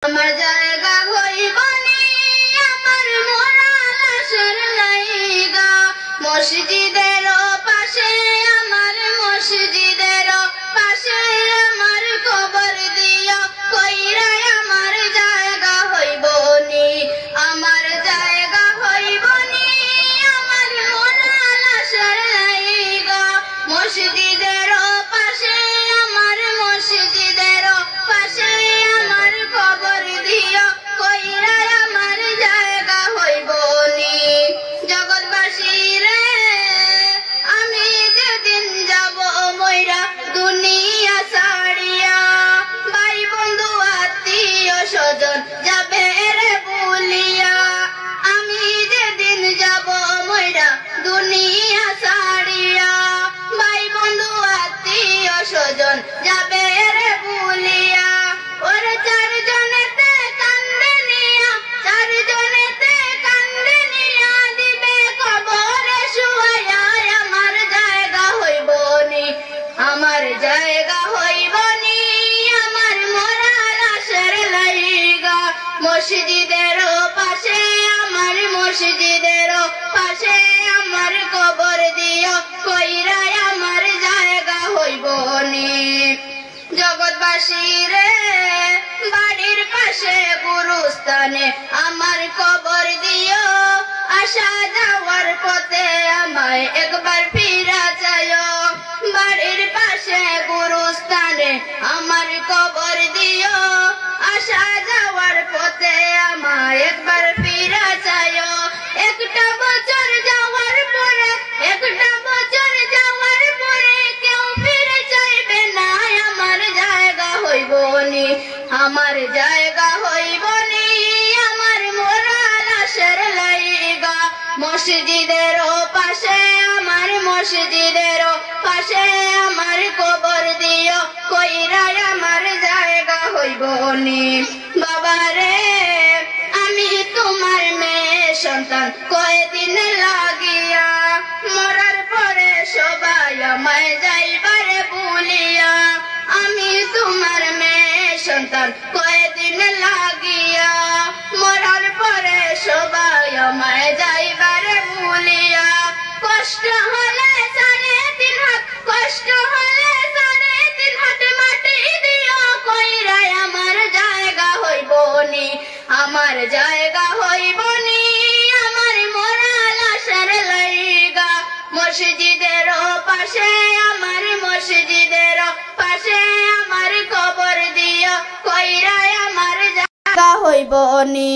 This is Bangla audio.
আমার জায়গা হইবনি আমার মরা লাশের লাইগা মসজিদের পাশে আমার মসজিদের পাশে আমার কবর দিও কইরা আমার জায়গা হইবনি আমার জায়গা হইবনি আমার মরা লাশের লাইগা মসজিদের পাশে আমার মসজিদের পাশে আমার কবর দিও কইরা আমার জায়গা হইবনি জগৎবাসী রে আমি যেদিন যাব মইরা দুনিয়া ছাড়িয়া ভাই বন্ধু আত্মীয় স্বজন যাবে রে ভুলিয়া আমি যেদিন যাব মইরা দুনিয়া ছাড়িয়া ভাই বন্ধু আত্মীয় স্বজন যাবে রে ভুলিয়া ওরে চারজনেতে কান্দে নিয়া চারজনেতে কান্দে নিয়া দিবে কবরে শুয়ায়া আমার জায়গা হইবনি আমার জায়গা হইবনি আমার মরা লাশের লাইগা মসজিদের পাশে আমার মসজিদের পাশে আমার কবর দিও কইরা আমার জায়গা হইবনি জগৎবাসী রে বাড়ির পাশে গুরুস্থানে আমার কবর দিও আসা যাওয়ার পথে আমায় একবার ফিরা চাইও বাড়ির পাশে গুরুস্থানে আমার কবর দিও আসা যাওয়ার পথে আমায় একবার ফিরা চাইও একটা বছর যাওয়ার পরে একটা বছর যাওয়ার পরে কেউ ফিরে চাইবে না আমার জায়গা হইবনি আমার জায়গা হইবনি আমার মরা লাশের লাইগা মসজিদের পাশে আমার মসজিদের পাশে আমার কবর দিও কইরা আমার জায়গা হইবনি বাবা রে আমি তোমার মেয়ে সন্তান কয়দিন লাগিয়া মরার পরে সবাই আমায় যাইবারে ভুলিয়া আমি তোমার মেয়ে সন্তান কয়দিন লাগিয়া মরার পরে সবাই আমায় যাইবারে ভুলিয়া কষ্ট হলে 3.5 হাত কষ্ট হলে 3.5 হাত মাটি দিও কইরা আমার জায়গা হইবনি আমার জায়গা হইবনি আমার মরা লাশের লাইগা মসজিদের পাশে আমার মসজিদের পাশে আমার কবর দিও কইরা আমার জায়গা হইবনি।